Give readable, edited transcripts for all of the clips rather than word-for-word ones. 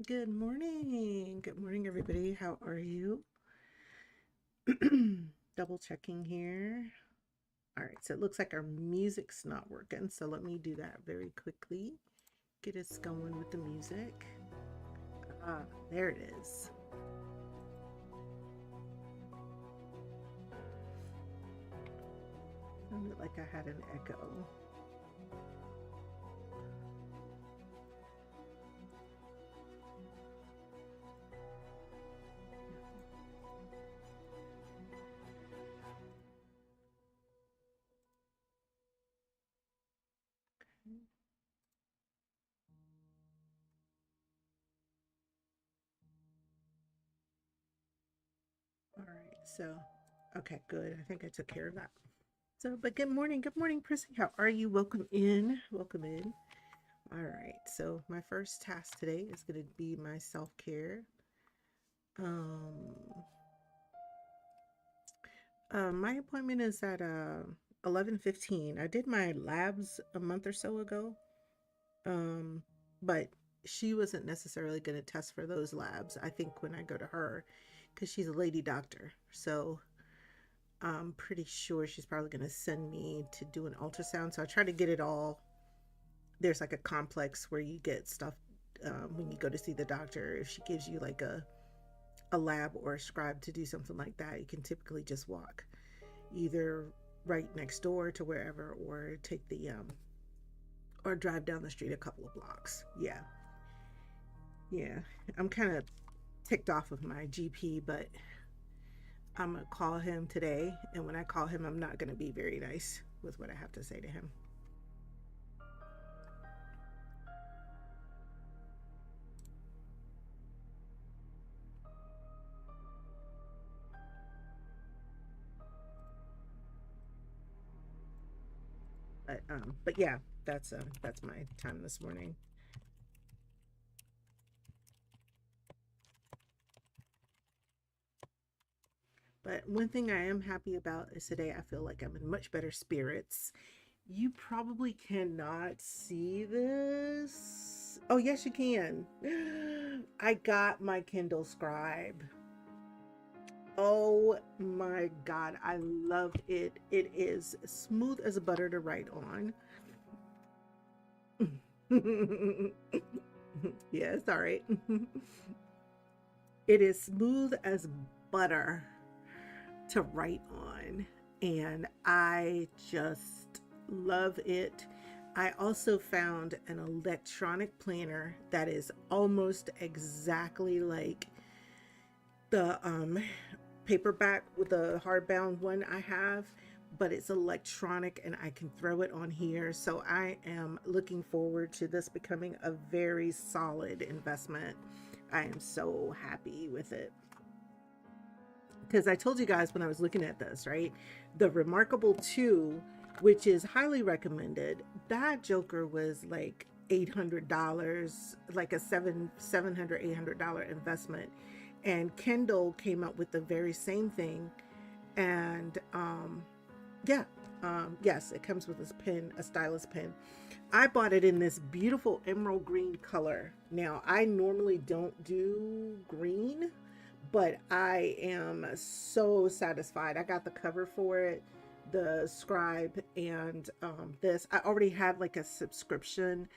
Good morning. Good morning, everybody. How are you? Double checking here. All right, so it looks like our music's not working. So let me do that very quickly. Get us going with the music. Ah, there it is. Sounded like I had an echo. All right, so, okay, good. I think I took care of that. So, but good morning, Prissy. How are you? Welcome in. Welcome in. All right, so my first task today is going to be my self care. Um, my appointment is at 11:15. I did my labs a month or so ago, um, but she wasn't necessarily going to test for those labs. I think when I go to her, because she's a lady doctor, so I'm pretty sure she's probably going to send me to do an ultrasound. So I try to get it all. There's like a complex where you get stuff when you go to see the doctor. If she gives you like a lab or a scribe to do something like that, you can typically just walk either right next door to wherever or take the or drive down the street a couple of blocks. Yeah. Yeah. I'm kind of ticked off of my GP, but I'm going to call him today, and when I call him I'm not going to be very nice with what I have to say to him. But yeah, that's my time this morning. But one thing I am happy about is today I feel like I'm in much better spirits. You probably cannot see this. Oh, yes, you can. I got my Kindle Scribe. Oh my God, I love it. It is smooth as butter to write on. Yeah, it's all right. It is smooth as butter to write on, and I just love it. I also found an electronic planner that is almost exactly like the paperback with the hardbound one I have, but it's electronic and I can throw it on here. So I am looking forward to this becoming a very solid investment. I am so happy with it because I told you guys when I was looking at this, right? The Remarkable 2, which is highly recommended, that Joker was like $800, like a $700 $800 investment. And Kindle came up with the very same thing. And yeah, yes, it comes with this pen, a stylus pen. I bought it in this beautiful emerald green color. Now, I normally don't do green, but I am so satisfied. I got the cover for it, the scribe, and this. I already had like a subscription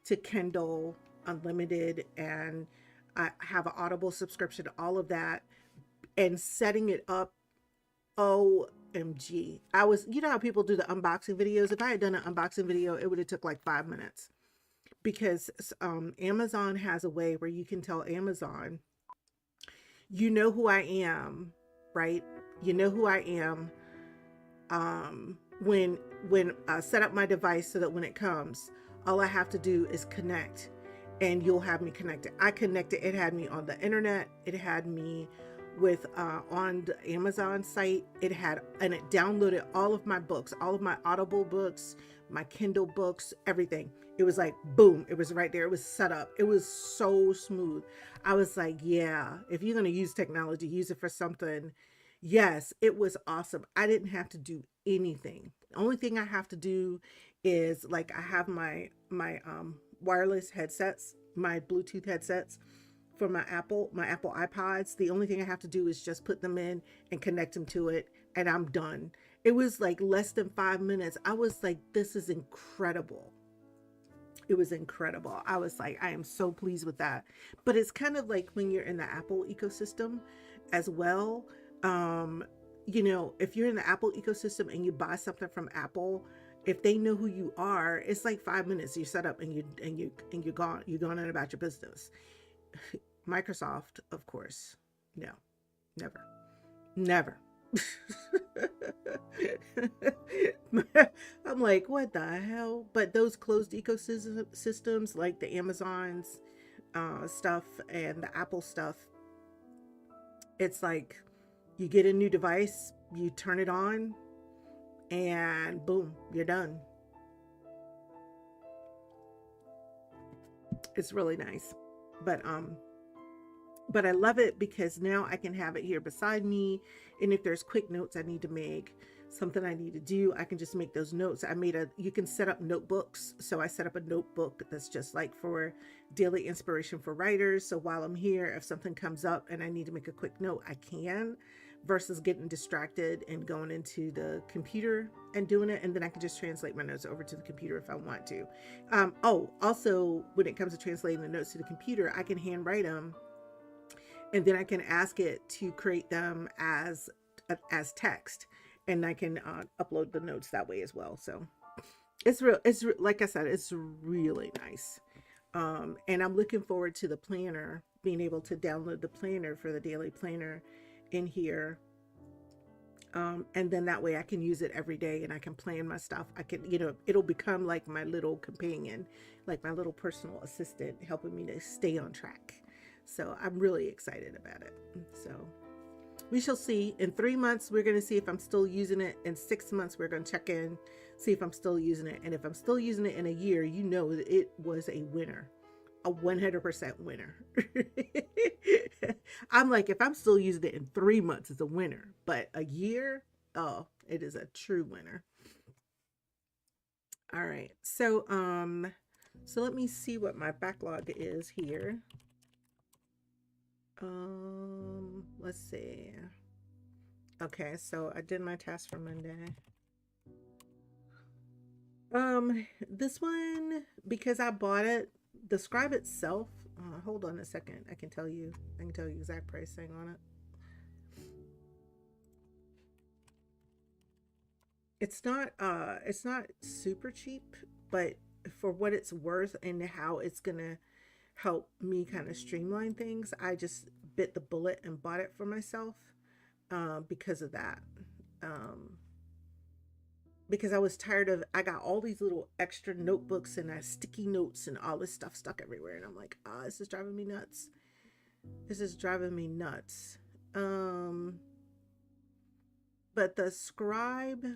to Kindle Unlimited, and I have an Audible subscription, all of that, and setting it up. OMG. I was, you know how people do the unboxing videos? If I had done an unboxing video, it would have took like 5 minutes because Amazon has a way where you can tell Amazon, you know who I am, right? You know who I am. When I set up my device so that when it comes, all I have to do is connect, and you'll have me connected. I connected. It had me on the internet. It had me with on the Amazon site. It had, and it downloaded all of my books, all of my Audible books, my Kindle books, everything. It was like boom, it was right there. It was set up. It was so smooth. I was like, yeah, if you're going to use technology, use it for something. Yes, it was awesome. I didn't have to do anything. The only thing I have to do is, like, I have my wireless headsets, my Bluetooth headsets. for my Apple iPods. The only thing I have to do is just put them in and connect them to it, and I'm done. It was like less than 5 minutes. I was like, this is incredible. It was incredible. I was like, I am so pleased with that. But it's kind of like when you're in the Apple ecosystem as well. Um, if you're in the Apple ecosystem and you buy something from Apple, if they know who you are, it's like 5 minutes. You set up and you're gone. You're going on about your business. Microsoft, of course, no, never, never. I'm like, what the hell? But those closed ecosystems like the Amazons stuff and the Apple stuff, it's like you get a new device, you turn it on, and boom, you're done. It's really nice. But but I love it because now I can have it here beside me. And if there's quick notes I need to make, something I need to do, I can just make those notes. You can set up notebooks. So I set up a notebook that's just like for daily inspiration for writers. So while I'm here, if something comes up and I need to make a quick note, I can, versus getting distracted and going into the computer and doing it. And then I can just translate my notes over to the computer if I want to. Also, when it comes to translating the notes to the computer, I can handwrite them, and then I can ask it to create them as text, and I can upload the notes that way as well. So like I said, it's really nice. And I'm looking forward to the planner, being able to download the planner for the daily planner in here. And then that way I can use it every day and I can plan my stuff. I can, it'll become like my little companion, like my little personal assistant, helping me to stay on track. So I'm really excited about it. So we shall see. In 3 months, we're going to see if I'm still using it. In 6 months, we're going to check in, see if I'm still using it. And if I'm still using it in a year, that it was a winner, a 100% winner. I'm like, if I'm still using it in 3 months, it's a winner. But a year, oh, it is a true winner. All right. So let me see what my backlog is here. Let's see. Okay, so I did my task for Monday. This one, because I bought it, the scribe itself, hold on a second. I can tell you exact pricing on it. It's not super cheap, but for what it's worth and how it's gonna help me kind of streamline things, I just bit the bullet and bought it for myself because of that. Um, because I was tired of, I got all these little extra notebooks and sticky notes and all this stuff stuck everywhere. And I'm like, this is driving me nuts. This is driving me nuts. But the scribe,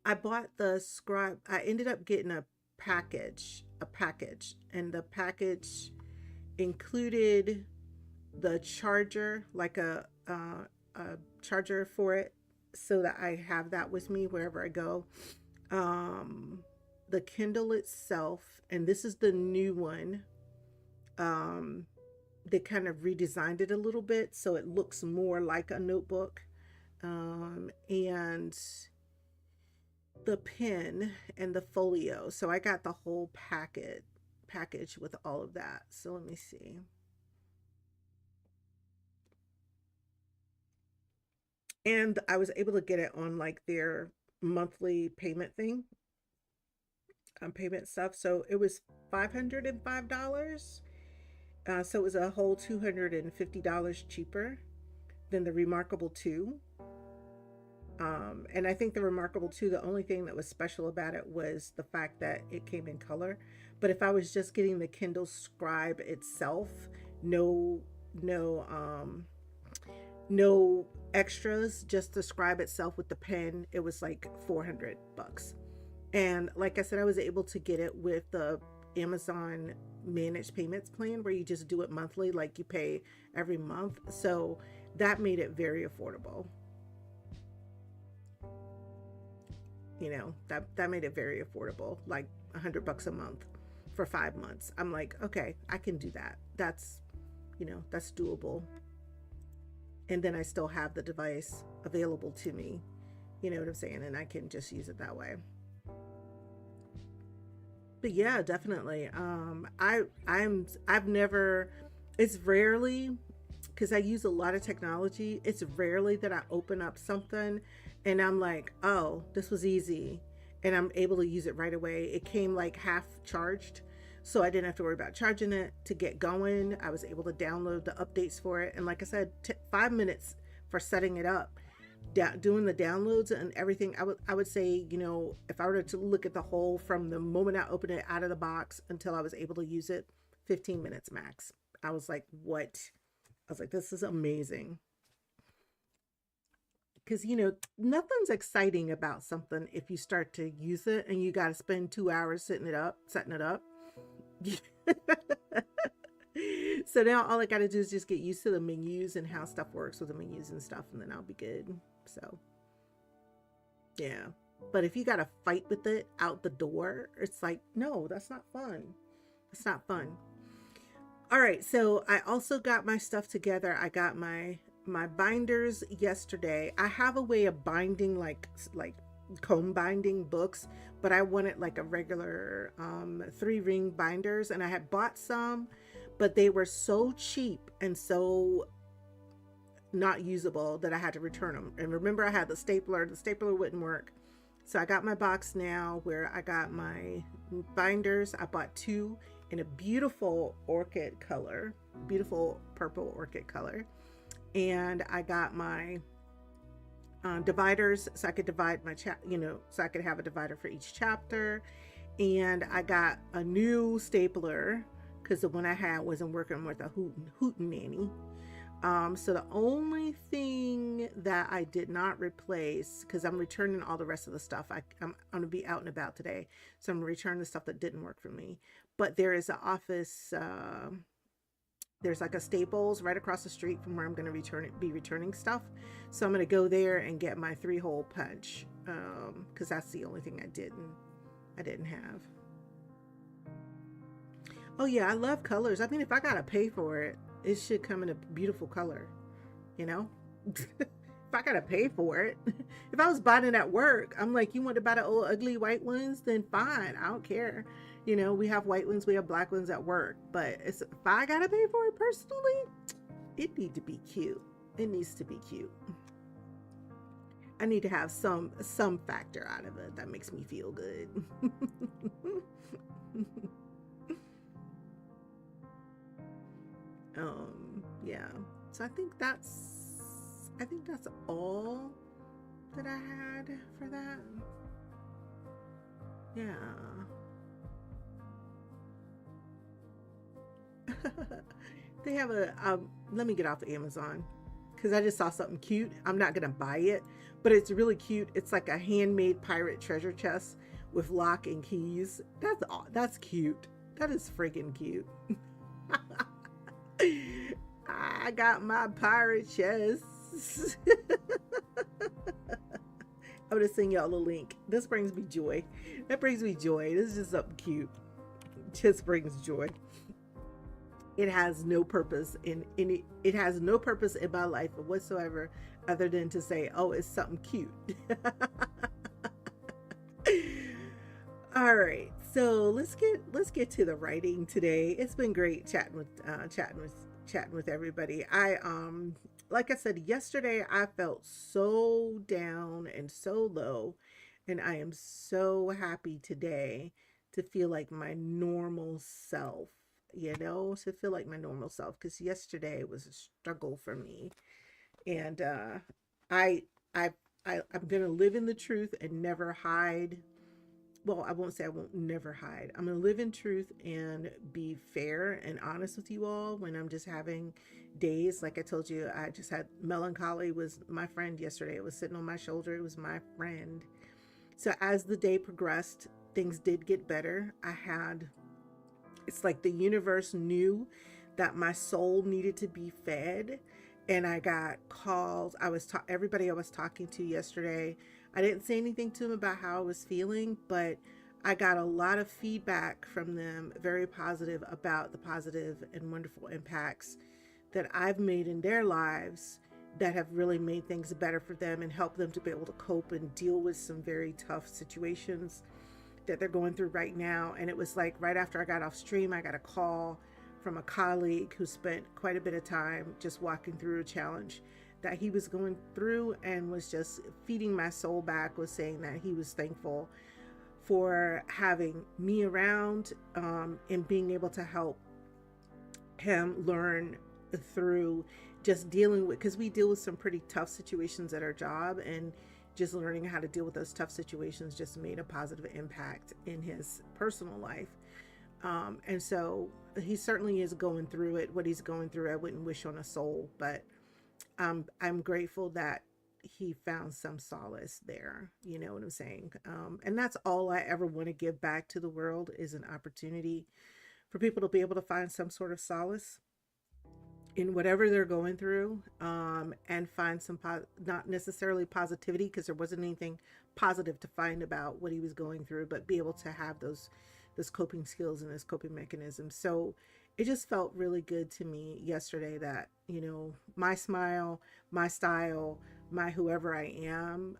I bought the scribe. I ended up getting a package, and the package included the charger, like a charger for it, so that I have that with me wherever I go. The Kindle itself, and this is the new one. They kind of redesigned it a little bit so it looks more like a notebook. And the pen and the folio. So I got the whole package with all of that. So let me see. And I was able to get it on like their monthly payment thing, payment stuff. So it was $505. So it was a whole $250 cheaper than the Remarkable 2. And I think the Remarkable 2, the only thing that was special about it was the fact that it came in color. But if I was just getting the Kindle Scribe itself, no extras, just the Scribe itself with the pen, it was like $400. And like I said, I was able to get it with the Amazon managed payments plan where you just do it monthly, like you pay every month. So that made it very affordable. That made it very affordable, like $100 a month for 5 months. I'm like, okay, I can do that. That's, that's doable. And then I still have the device available to me. You know what I'm saying? And I can just use it that way. But yeah, definitely. I've never, it's rarely, because I use a lot of technology, it's rarely that I open up something and I'm like, oh, this was easy. And I'm able to use it right away. It came like half charged. So I didn't have to worry about charging it to get going. I was able to download the updates for it. And like I said, 5 minutes for setting it up, doing the downloads and everything. I would say, if I were to look at the whole from the moment I opened it out of the box until I was able to use it, 15 minutes max. I was like, what? I was like, this is amazing. Because, nothing's exciting about something if you start to use it and you got to spend 2 hours setting it up. So now all I got to do is just get used to the menus and how stuff works with the menus and stuff, and then I'll be good. So, yeah. But if you got to fight with it out the door, it's like, no, that's not fun. It's not fun. All right, so I also got my stuff together. I got my binders yesterday. I have a way of binding like comb binding books, but I wanted like a regular 3-ring binders, and I had bought some, but they were so cheap and so not usable that I had to return them. And remember, I had the stapler wouldn't work. So I got my box now where I got my binders. I bought 2 in a beautiful orchid color, beautiful purple orchid color. And I got my dividers so I could divide my so I could have a divider for each chapter. And I got a new stapler because the one I had wasn't working with a hootin' nanny. So the only thing that I did not replace, because I'm returning all the rest of the stuff, I'm going to be out and about today, so I'm going to return the stuff that didn't work for me. But there is an office, there's like a Staples right across the street from where I'm going to be returning stuff. So I'm going to go there and get my 3-hole punch, because that's the only thing I didn't have. Oh yeah, I love colors. I mean, if I got to pay for it, it should come in a beautiful color, if I gotta pay for it. If I was buying it at work, I'm like, you want to buy the old ugly white ones, then fine, I don't care. We have white ones, we have black ones at work, but if I gotta pay for it personally, it needs to be cute. It needs to be cute. I need to have some factor out of it that makes me feel good. Yeah, so I think that's all that I had for that. Yeah. They have let me get off of Amazon because I just saw something cute. I'm not gonna buy it, but it's really cute. It's like a handmade pirate treasure chest with lock and keys. That's cute. That is freaking cute. I got my pirate chest. I'm gonna send y'all a link. This brings me joy. That brings me joy. This is just something cute. It just brings joy. It has no purpose it has no purpose in my life whatsoever other than to say, oh, it's something cute. All right, so let's get to the writing today. It's been great chatting with everybody. Like I said yesterday, I felt so down and so low, and I am so happy today to feel like my normal self. To feel like my normal self, because yesterday was a struggle for me, and I I I'm gonna live in the truth and never hide. Well, I won't say I won't never hide. I'm going to live in truth and be fair and honest with you all when I'm just having days. Like I told you, I just had melancholy was my friend yesterday. It was sitting on my shoulder. It was my friend. So as the day progressed, things did get better. It's like the universe knew that my soul needed to be fed. And I got calls. Everybody I was talking to yesterday, I didn't say anything to them about how I was feeling, but I got a lot of feedback from them, very positive, about the positive and wonderful impacts that I've made in their lives that have really made things better for them and helped them to be able to cope and deal with some very tough situations that they're going through right now. And it was like right after I got off stream, I got a call from a colleague who spent quite a bit of time just walking through a challenge that he was going through, and was just feeding my soul back, was saying that he was thankful for having me around, and being able to help him learn through just dealing with, because we deal with some pretty tough situations at our job, and just learning how to deal with those tough situations just made a positive impact in his personal life. And so he certainly is going through it. What he's going through, I wouldn't wish on a soul, but I'm grateful that he found some solace there. You know what I'm saying? And that's all I ever want to give back to the world, is an opportunity for people to be able to find some sort of solace in whatever they're going through, and find some not necessarily positivity, because there wasn't anything positive to find about what he was going through, but be able to have those coping skills and those coping mechanisms. So it just felt really good to me yesterday that, my smile, my style, my whoever I am,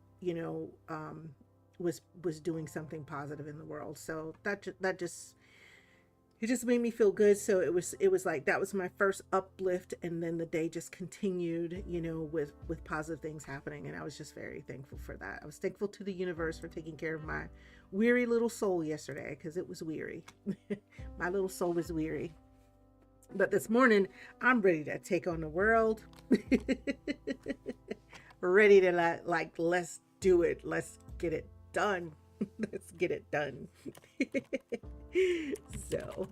was doing something positive in the world. So that just it just made me feel good. So it was like that was my first uplift, and then the day just continued, with positive things happening, and I was just very thankful for that. I was thankful to the universe for taking care of my weary little soul yesterday, because it was weary. My little soul was weary. But this morning, I'm ready to take on the world. Ready to let's do it. Let's get it done. Let's get it done. So,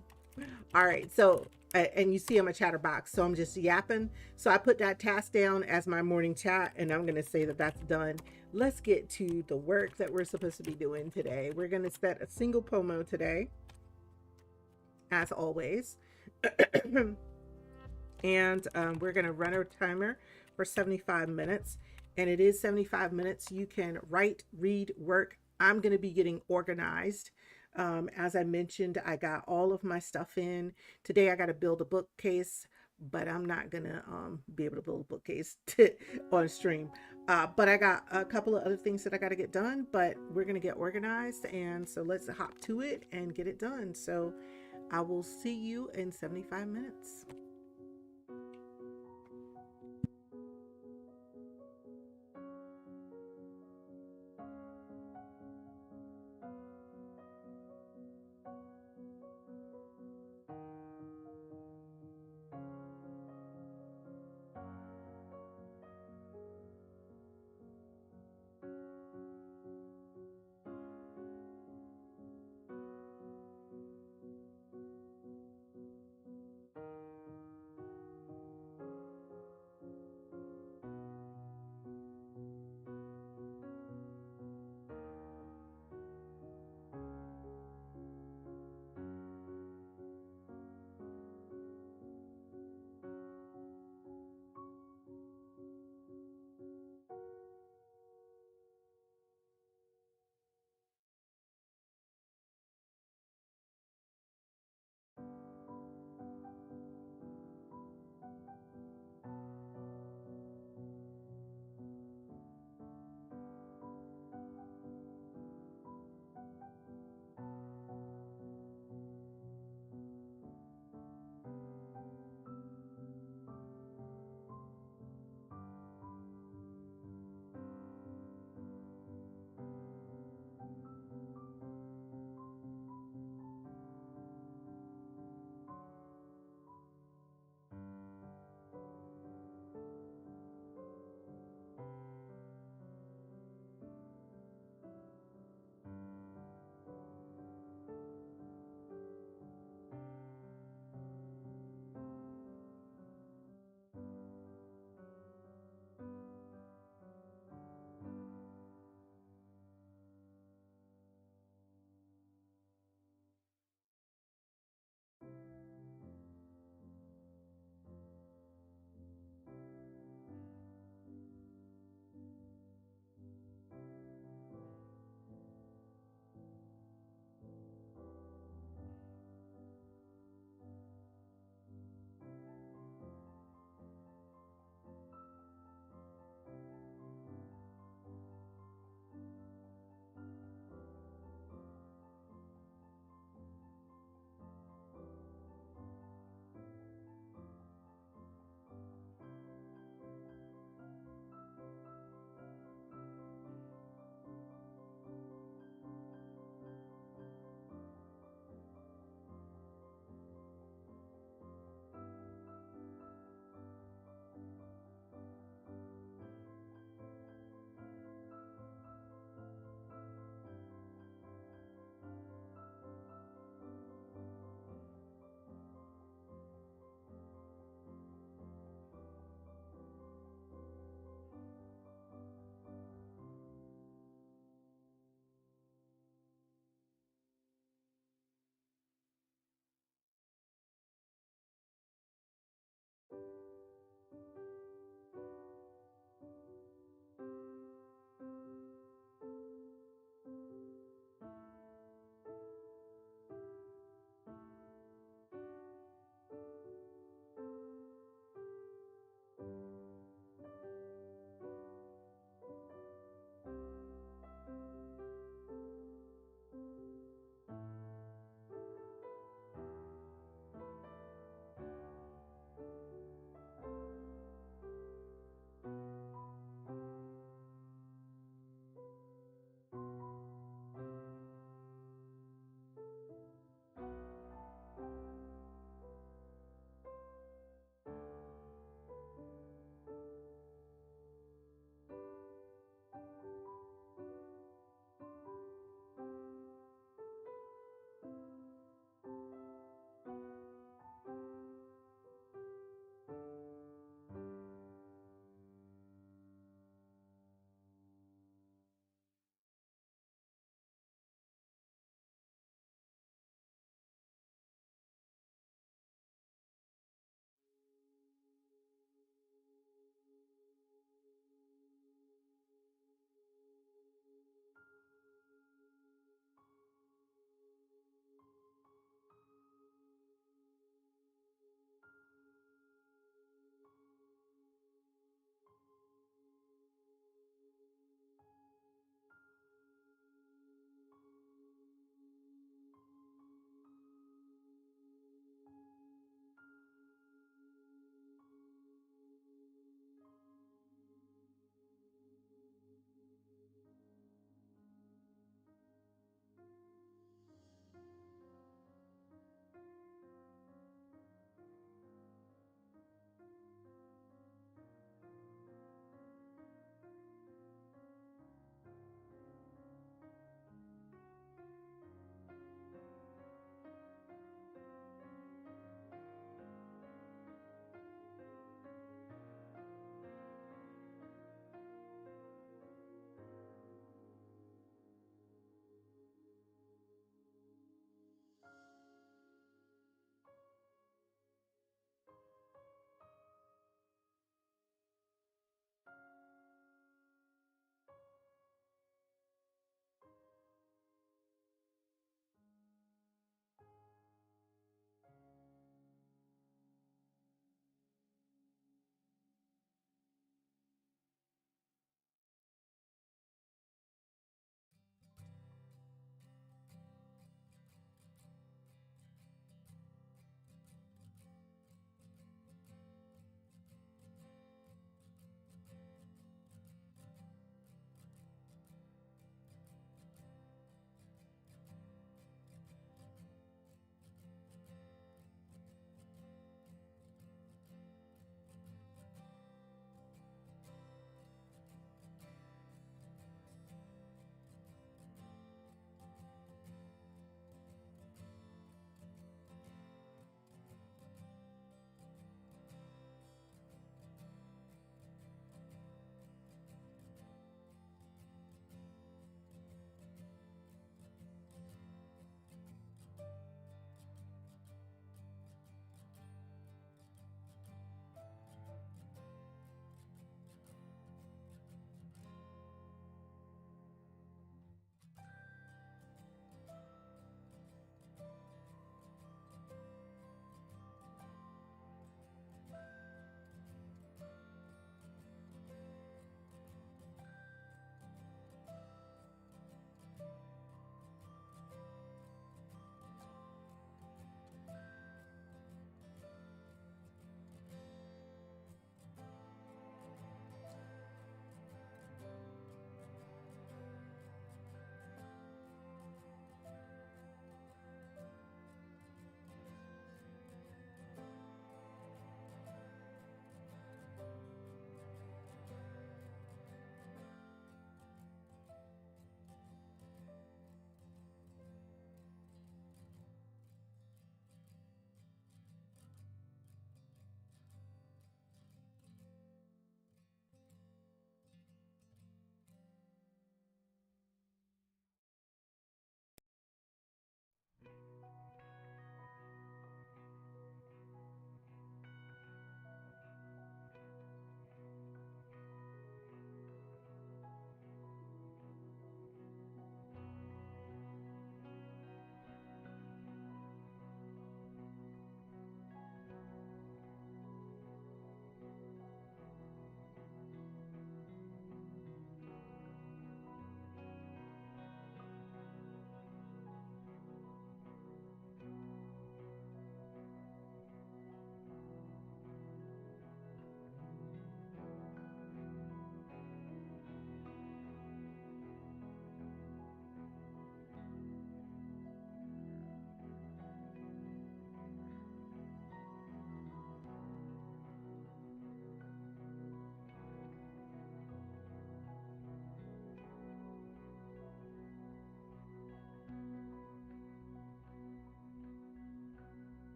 all right. So, and you see I'm a chatterbox, so I'm just yapping. So I put that task down as my morning chat, and I'm going to say that that's done. Let's get to the work that we're supposed to be doing today. We're going to set a single pomo today, as always. And we're going to run our timer for 75 minutes. And it is 75 minutes. You can write, read, work. I'm going to be getting organized. As I mentioned, I got all of my stuff in. Today I got to build a bookcase, but I'm not going to be able to build a bookcase on stream. But I got a couple of other things that I got to get done, but we're going to get organized. And so let's hop to it and get it done. So I will see you in 75 minutes.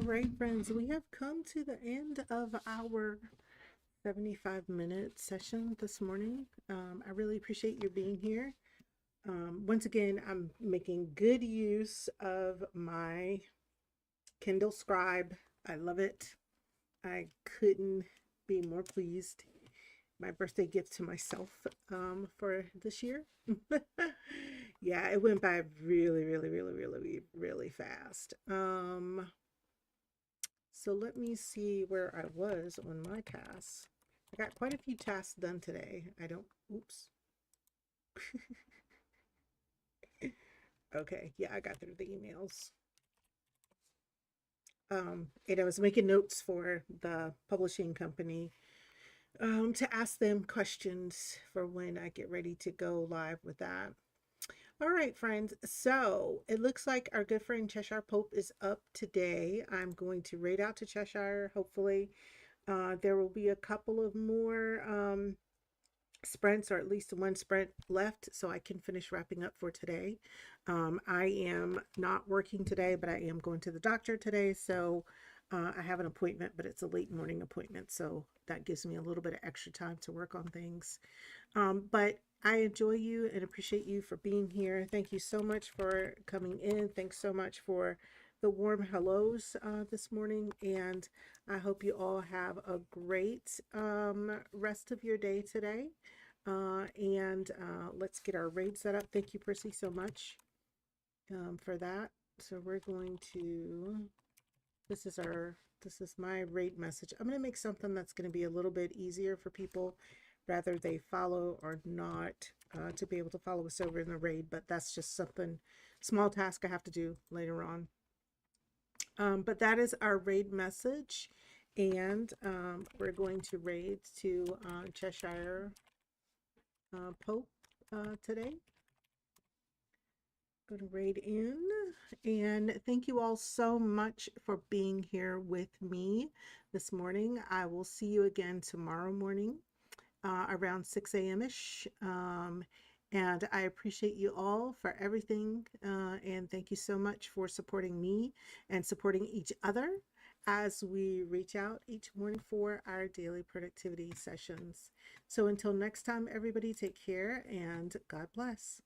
right, friends, we have come to the end of our 75-minute session this morning. I really appreciate you being here. Once again, I'm making good use of my Kindle Scribe. I love it. I couldn't be more pleased. My birthday gift to myself for this year. Yeah, it went by really, really, really, really, really fast. So let me see where I was on my tasks. I got quite a few tasks done today. I don't, oops. Okay, yeah, I got through the emails. And I was making notes for the publishing company to ask them questions for when I get ready to go live with that. All right, friends. So it looks like our good friend Cheshire Pope is up today. I'm going to raid out to Cheshire, hopefully. There will be a couple of more sprints, or at least one sprint left, so I can finish wrapping up for today. I am not working today, but I am going to the doctor today, so I have an appointment, but it's a late morning appointment, so that gives me a little bit of extra time to work on things. But I enjoy you and appreciate you for being here. Thank you so much for coming in. Thanks so much for the warm hellos this morning, and I hope you all have a great rest of your day today. And let's get our raid set up. Thank you, Percy, so much for that. So we're going to, this is my raid message. I'm going to make something that's going to be a little bit easier for people, rather they follow or not, to be able to follow us over in the raid, but that's just something, small task I have to do later on. But that is our raid message, and we're going to raid to Cheshire Pope today. Go to raid in, and thank you all so much for being here with me this morning. I will see you again tomorrow morning around 6 a.m. ish. And I appreciate you all for everything. And thank you so much for supporting me and supporting each other as we reach out each morning for our daily productivity sessions. So until next time, everybody, take care and God bless.